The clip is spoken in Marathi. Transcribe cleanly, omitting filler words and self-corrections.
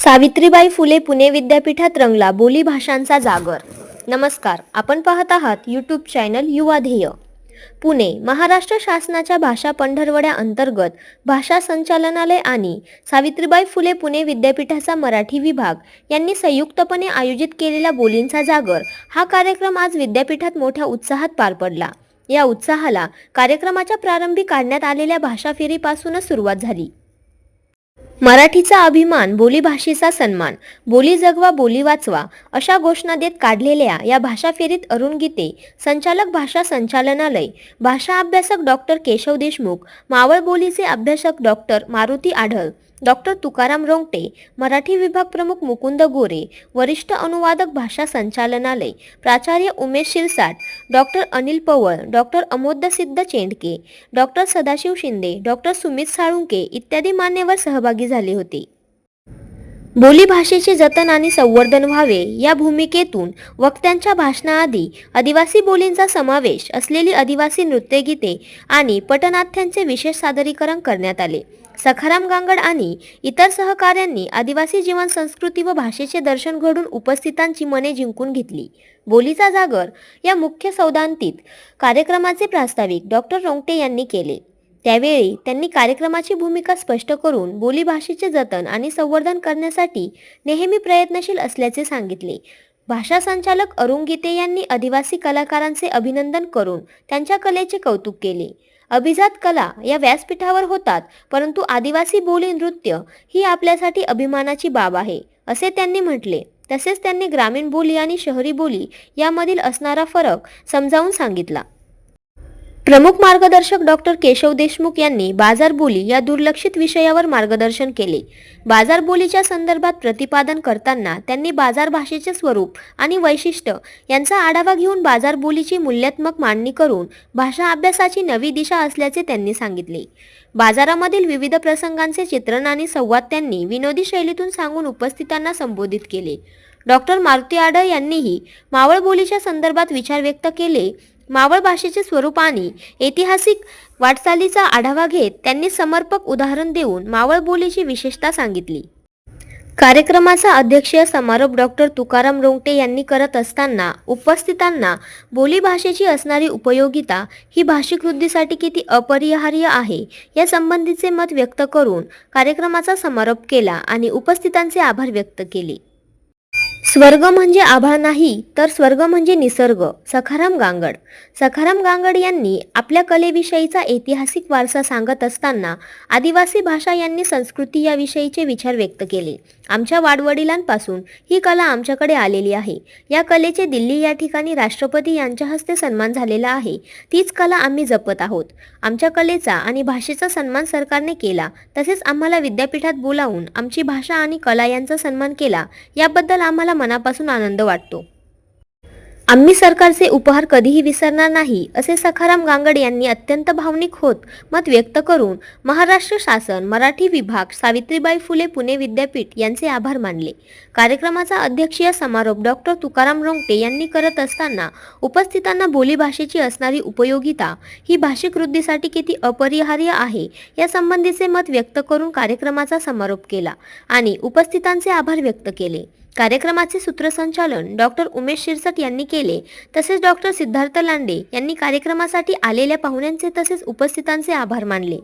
सावित्रीबाई फुले पुणे विद्यापीठात रंगला बोली भाषांचा जागर। नमस्कार, आपण पाहत आहात यूट्यूब चॅनल युवा ध्येय। पुणे महाराष्ट्र शासनाच्या भाषा पंधरवड्या अंतर्गत भाषा संचालनालय आणि सावित्रीबाई फुले पुणे विद्यापीठाचा मराठी विभाग यांनी संयुक्तपणे आयोजित केलेला बोलींचा जागर हा कार्यक्रम आज विद्यापीठात मोठ्या उत्साहात पार पडला। या उत्साहाला कार्यक्रमाच्या प्रारंभी काढण्यात आलेल्या भाषा फेरीपासूनच सुरुवात झाली। मराठीचा अभिमान, बोली भाषेचा सन्मान, बोली जगवा बोली वाचवा अशा घोषणा देत काढलेल्या या भाषा फेरीत अरुण गीते, संचालक भाषा संचालनालय, भाषा अभ्यासक डॉक्टर केशव देशमुख, मावळ बोलीचे अभ्यासक डॉक्टर मारुती आढळ, डॉक्टर तुकाराम रोंगटे, मराठी विभाग प्रमुख मुकुंद गोरे, वरिष्ठ अनुवादक भाषा संचालनालय, प्राचार्य Umesh Shirsat, doctor Anil Pawal, doctor Amodsiddh Chendke, doctor Sadashiv Shinde, doctor Sumit Salunke इत्यादी मान्यवर सहभागी झाले होते। बोली भाषेचे जतन आणि संवर्धन व्हावे या भूमिकेतून वक्त्यांच्या भाषणाआधी आदिवासी बोलींचा समावेश असलेली आदिवासी नृत्यगीते आणि पटनाट्यांचे विशेष सादरीकरण करण्यात आले। सखाराम गांगड आणि इतर सहकाऱ्यांनी आदिवासी जीवन संस्कृती व भाषेचे दर्शन घडून उपस्थितांची मने जिंकून घेतली। बोलीचा जागर या मुख्य सौदांतिक कार्यक्रमाचे प्रास्ताविक डॉक्टर रोंगटे यांनी केले। त्यावेळी त्यांनी कार्यक्रमाची भूमिका स्पष्ट करून बोली भाषेचे जतन आणि संवर्धन करण्यासाठी नेहमी प्रयत्नशील असल्याचे सांगितले। भाषा संचालक अरुण गीते यांनी आदिवासी कलाकारांचे अभिनंदन करून त्यांच्या कलेचे कौतुक केले। अभिजात कला या व्यासपीठावर होतात, परंतु आदिवासी बोली नृत्य ही आपल्यासाठी अभिमानाची बाब आहे असे त्यांनी म्हटले। तसेच त्यांनी ग्रामीण बोली आणि शहरी बोली यामधील असणारा फरक समजावून सांगितला। प्रमुख मार्गदर्शक डॉक्टर केशव देशमुख यांनी बाजार बोली या दुर्लक्षित विषयावर मार्गदर्शन केले। बाजार बोलीच्या संदर्भात प्रतिपादन करताना त्यांनी बाजार भाषेचे स्वरूप आणि वैशिष्ट्य यांचा आढावा घेऊन बाजार बोलीची मूल्यात्मक मांडणी करून भाषा अभ्यासाची नवी दिशा असल्याचे त्यांनी सांगितले। बाजारामधील विविध प्रसंगांचे चित्रण आणि संवाद त्यांनी विनोदी शैलीतून सांगून उपस्थितांना संबोधित केले। डॉक्टर मारुती आढळ यांनीही मावळ बोलीच्या संदर्भात विचार व्यक्त केले। मावळ भाषेचे स्वरूप आणि ऐतिहासिक वाटचालीचा आढावा घेत त्यांनी समर्पक उदाहरण देऊन मावळ बोलीची विशेषता सांगितली। कार्यक्रमाचा अध्यक्षीय समारोप डॉक्टर तुकाराम रोंगटे यांनी करत असताना उपस्थितांना बोली भाषेची असणारी उपयोगिता ही भाषिक वृद्धीसाठी किती अपरिहार्य आहे या संबंधीचे मत व्यक्त करून कार्यक्रमाचा समारोप केला आणि उपस्थितांचे आभार व्यक्त केले। स्वर्ग म्हणजे आभाळ नाही तर स्वर्ग म्हणजे निसर्ग। सखाराम गांगड। सखाराम गांगड यांनी आपल्या कलेविषयीचा ऐतिहासिक वारसा सांगत असताना आदिवासी भाषा यांनी संस्कृती याविषयीचे विचार व्यक्त केले। आमच्या वाडवडिलांपासून ही कला आमच्याकडे आलेली आहे। या कलेचे दिल्ली या ठिकाणी राष्ट्रपती यांच्या हस्ते सन्मान झालेला आहे। तीच कला आम्ही जपत आहोत। आमच्या कलेचा आणि भाषेचा सन्मान सरकारने केला, तसेच आम्हाला विद्यापीठात बोलावून आमची भाषा आणि कला यांचा सन्मान केला, याबद्दल आम्हाला मनापासून आनंद वाटतो। आम्ही सरकारचे उपहार कधीही विसरणार नाही असे सखाराम गांगड यांनी अत्यंत भावनिक होत मत व्यक्त करून महाराष्ट्र शासन, मराठी विभाग, सावित्रीबाई फुले पुणे विद्यापीठ यांचे आभार मानले। कार्यक्रमाचा अध्यक्षीय समारोप डॉक्टर तुकाराम रोंगटे यांनी करत असताना उपस्थितांना बोली भाषेची असणारी उपयोगिता ही भाषिक वृद्धीसाठी किती अपरिहार्य आहे या संबंधीचे मत व्यक्त करून कार्यक्रमाचा समारोप केला आणि उपस्थितांचे आभार व्यक्त केले। कार्यक्रमाचे सूत्रसंचालन डॉक्टर उमेश शिरसाट यांनी केले। तसेच डॉक्टर सिद्धार्थ लांडे यांनी कार्यक्रमासाठी आलेल्या पाहुण्यांचे तसेच उपस्थितांचे आभार मानले।